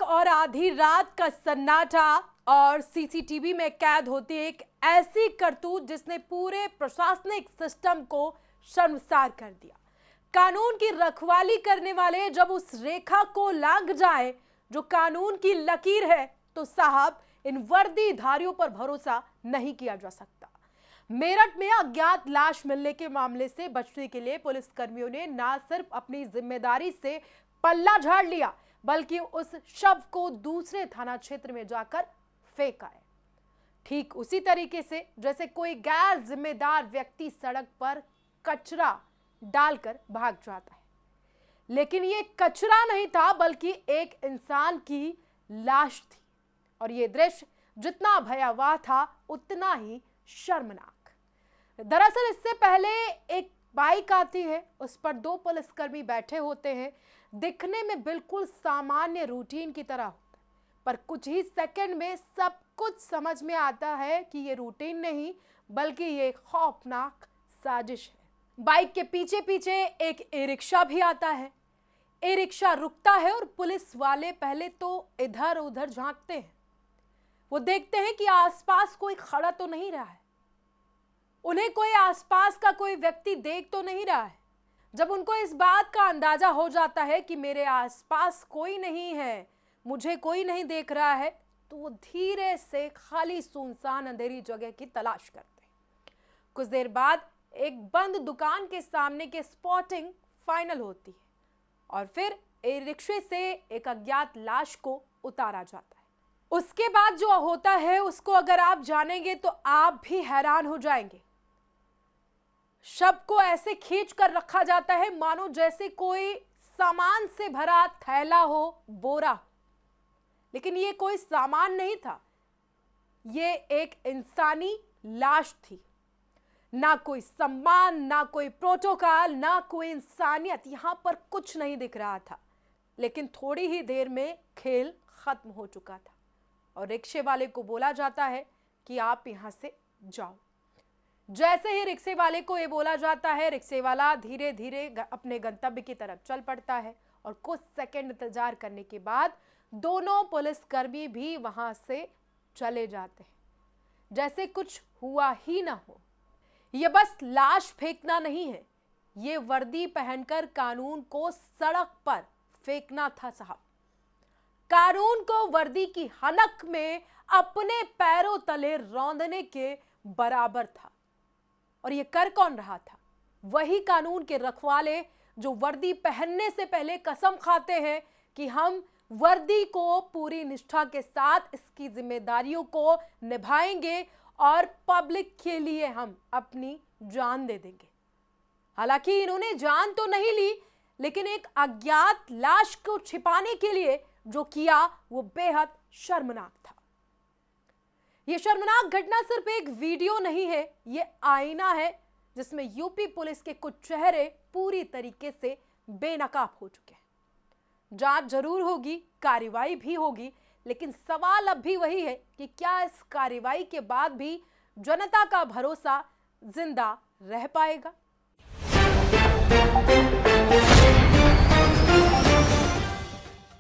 और आधी रात का सन्नाटा और सीसीटीवी में कैद होती एक ऐसी करतूत जिसने पूरे प्रशासनिक सिस्टम को शर्मसार कर दिया। कानून की रखवाली करने वाले जब उस रेखा को लांघ जाए जो कानून की लकीर है, तो साहब इन वर्दीधारियों पर भरोसा नहीं किया जा सकता। मेरठ में अज्ञात लाश मिलने के मामले से बचने के लिए पुलिस कर्मियों ने न सिर्फ अपनी जिम्मेदारी से पल्ला झाड़ लिया, बल्कि उस शव को दूसरे थाना क्षेत्र में जाकर फेंका है। ठीक उसी तरीके से जैसे कोई गैर जिम्मेदार व्यक्ति सड़क पर कचरा डालकर भाग जाता है, लेकिन ये कचरा नहीं था बल्कि एक इंसान की लाश थी। और ये दृश्य जितना भयावह था उतना ही शर्मनाक। दरअसल इससे पहले एक बाइक आती है, उस पर दो पुलिसकर्मी बैठे होते हैं। दिखने में बिल्कुल सामान्य रूटीन की तरह होता है, पर कुछ ही सेकंड में सब कुछ समझ में आता है कि ये रूटीन नहीं बल्कि ये खौफनाक साजिश है। बाइक के पीछे पीछे एक ई रिक्शा भी आता है। ई रिक्शा रुकता है और पुलिस वाले पहले तो इधर उधर झांकते हैं। वो देखते हैं कि आसपास कोई खड़ा तो नहीं रहा है, उन्हें कोई आसपास का कोई व्यक्ति देख तो नहीं रहा है। जब उनको इस बात का अंदाजा हो जाता है कि मेरे आसपास कोई नहीं है, मुझे कोई नहीं देख रहा है, तो वो धीरे से खाली सुनसान अंधेरी जगह की तलाश करते हैं। कुछ देर बाद एक बंद दुकान के सामने की स्पॉटिंग फाइनल होती है और फिर ई रिक्शे से एक अज्ञात लाश को उतारा जाता है। उसके बाद जो होता है उसको अगर आप जानेंगे तो आप भी हैरान हो जाएंगे। शव को ऐसे खींच कर रखा जाता है मानो जैसे कोई सामान से भरा थैला हो, बोरा हो, लेकिन ये कोई सामान नहीं था, ये एक इंसानी लाश थी। ना कोई सम्मान, ना कोई प्रोटोकॉल, ना कोई इंसानियत, यहां पर कुछ नहीं दिख रहा था। लेकिन थोड़ी ही देर में खेल खत्म हो चुका था और रिक्शे वाले को बोला जाता है कि आप यहां से जाओ। जैसे ही रिक्शे वाले को ये बोला जाता है, रिक्शे वाला धीरे धीरे अपने गंतव्य की तरफ चल पड़ता है और कुछ सेकंड इंतजार करने के बाद दोनों पुलिसकर्मी भी वहां से चले जाते हैं, जैसे कुछ हुआ ही ना हो। ये बस लाश फेंकना नहीं है, ये वर्दी पहनकर कानून को सड़क पर फेंकना था साहब। कानून को वर्दी की हनक में अपने पैरों तले रौंदने के बराबर था। और ये कर कौन रहा था? वही कानून के रखवाले जो वर्दी पहनने से पहले कसम खाते हैं कि हम वर्दी को पूरी निष्ठा के साथ इसकी जिम्मेदारियों को निभाएंगे और पब्लिक के लिए हम अपनी जान दे देंगे। हालांकि इन्होंने जान तो नहीं ली, लेकिन एक अज्ञात लाश को छिपाने के लिए जो किया वो बेहद शर्मनाक था। ये शर्मनाक घटना सिर्फ एक वीडियो नहीं है, ये आईना है जिसमें यूपी पुलिस के कुछ चेहरे पूरी तरीके से बेनकाब हो चुके हैं। जांच जरूर होगी, कार्रवाई भी होगी, लेकिन सवाल अब भी वही है कि क्या इस कार्रवाई के बाद भी जनता का भरोसा जिंदा रह पाएगा?